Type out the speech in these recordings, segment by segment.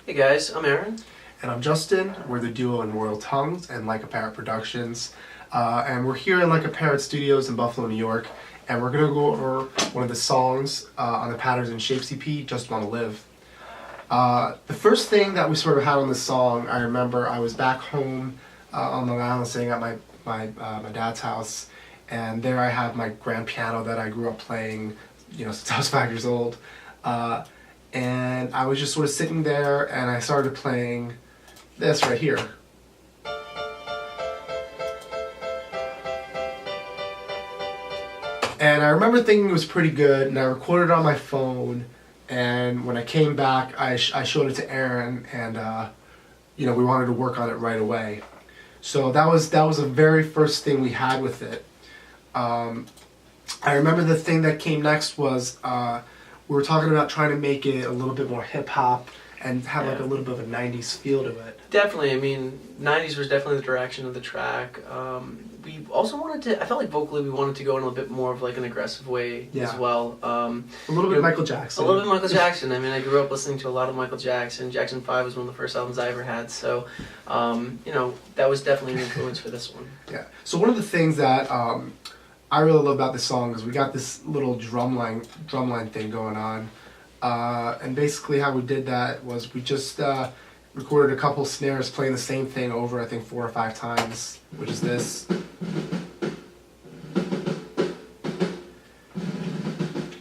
Hey guys, I'm Aaron. And I'm Justin. We're the duo in Royal Tongues and Like A Parrot Productions. And we're here in Like A Parrot Studios in Buffalo, New York. And we're going to go over one of the songs on the Patterns and Shapes EP, Just Wanna Live. The first thing that we sort of had on this song, I remember I was back home on Long Island staying at my dad's house. And there I have my grand piano that I grew up playing, since I was 5 years old. And I was just sort of sitting there and I started playing this right here. And I remember thinking it was pretty good, and I recorded it on my phone, and when I came back I showed it to Aaron, and we wanted to work on it right away. So that was the very first thing we had with it. I remember the thing that came next was we were talking about trying to make it a little bit more hip-hop and have like a little bit of a 90s feel to it. Definitely, 90s was definitely the direction of the track. We also I felt like vocally we wanted to go in a little bit more of like an aggressive way as well. A little bit Michael Jackson. A little bit Michael Jackson. I grew up listening to a lot of Michael Jackson. Jackson 5 was one of the first albums I ever had, so that was definitely an influence for this one. Yeah. So one of the things that I really love about this song is we got this little drumline thing going on, and basically how we did that was we just recorded a couple snares playing the same thing over, I think 4 or 5 times, which is this.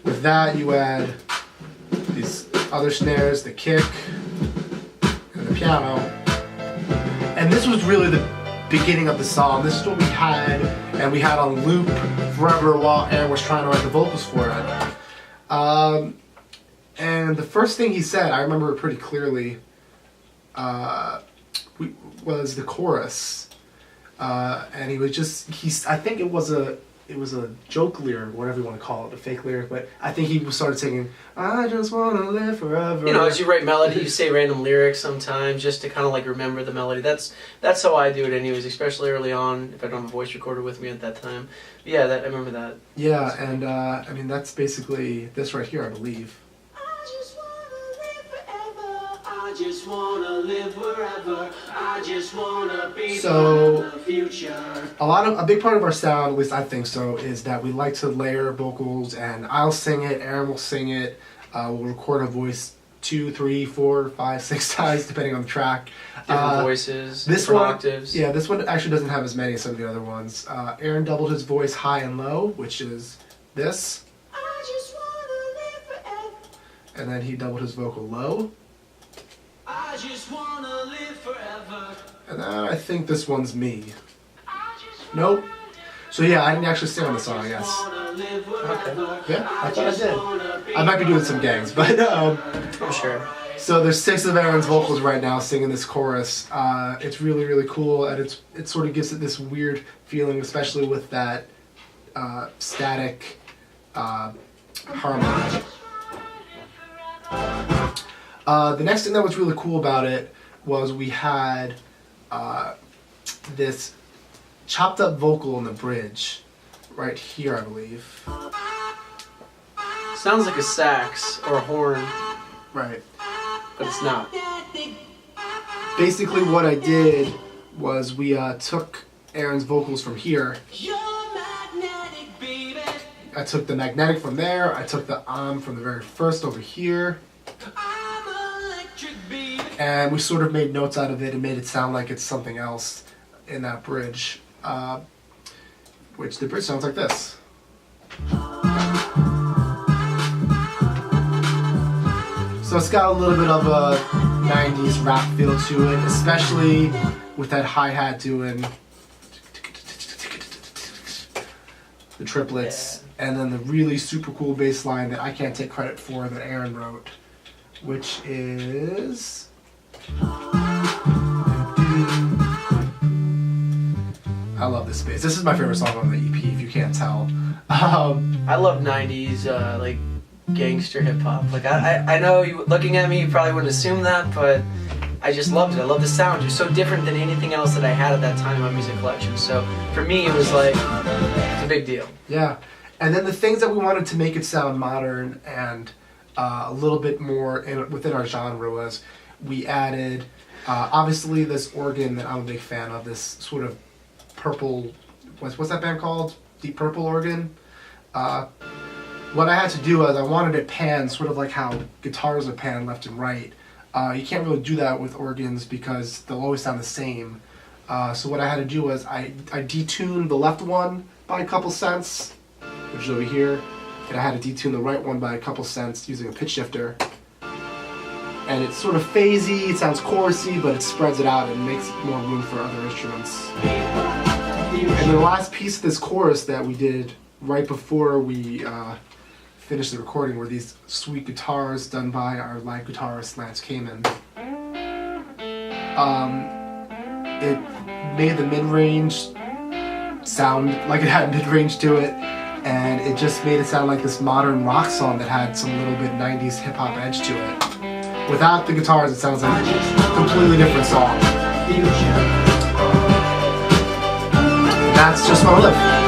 With that, you add these other snares, the kick, and the piano, and this was really the beginning of the song. This is what we had, and we had on loop forever while Aaron was trying to write the vocals for it. And the first thing he said, I remember it pretty clearly, was the chorus, and he was I think it was a joke lyric, whatever you want to call it, a fake lyric, but I think he started singing, "I just wanna live forever." As you write melody, you say random lyrics sometimes just to kind of like remember the melody. That's how I do it anyways, especially early on if I don't have a voice recorder with me at that time. But yeah, I remember that. Yeah, and that's basically this right here, I believe. I just wanna live forever. I just wanna be so, the future. A big part of our sound, at least I think so, is that we like to layer vocals, and I'll sing it, Aaron will sing it, we'll record a voice 2, 3, 4, 5, 6 times depending on the track. Different voices, different octaves. Yeah, this one actually doesn't have as many as some of the other ones. Aaron doubled his voice high and low, which is this. I just wanna live forever. And then he doubled his vocal low. I just wanna live forever. And then I think this one's me. Nope. So yeah, I didn't actually sing on the song, I guess. Okay. Yeah, I thought I did. I might be doing some gangs, but I'm sure. So there's 6 of Aaron's vocals right now singing this chorus. It's really, really cool, and it sort of gives it this weird feeling, especially with that static harmony. The next thing that was really cool about it was we had this chopped up vocal in the bridge right here, I believe. Sounds like a sax or a horn, Right. but it's not. Basically what I did was we took Aaron's vocals from here. I took the magnetic from there, I took the from the very first over here. And we sort of made notes out of it and made it sound like it's something else in that bridge, which the bridge sounds like this. So it's got a little bit of a 90s rap feel to it, especially with that hi-hat doing the triplets, and then the really super cool bass line that I can't take credit for that Aaron wrote, which is... I love this bass. This is my favorite song on the EP, if you can't tell. I love 90s like gangster hip hop. Like I know you looking at me, you probably wouldn't assume that, but I just loved it. I love the sound. It was so different than anything else that I had at that time in my music collection. So for me, it was like it's a big deal. Yeah, and then the things that we wanted to make it sound modern and a little bit more within our genre was we added, obviously, this organ that I'm a big fan of, this sort of purple, what's that band called? Deep Purple organ. What I had to do is I wanted it panned sort of like how guitars are panned left and right. You can't really do that with organs because they'll always sound the same. So what I had to do was I detuned the left one by a couple cents, which is over here, and I had to detune the right one by a couple cents using a pitch shifter. And it's sort of phasey, it sounds chorusy, but it spreads it out and makes more room for other instruments. And the last piece of this chorus that we did right before we finished the recording were these sweet guitars done by our live guitarist Lance Kamen. It made the mid-range sound like it had mid-range to it, and it just made it sound like this modern rock song that had some little bit 90s hip-hop edge to it. Without the guitars, it sounds like a completely different song. That's just my live.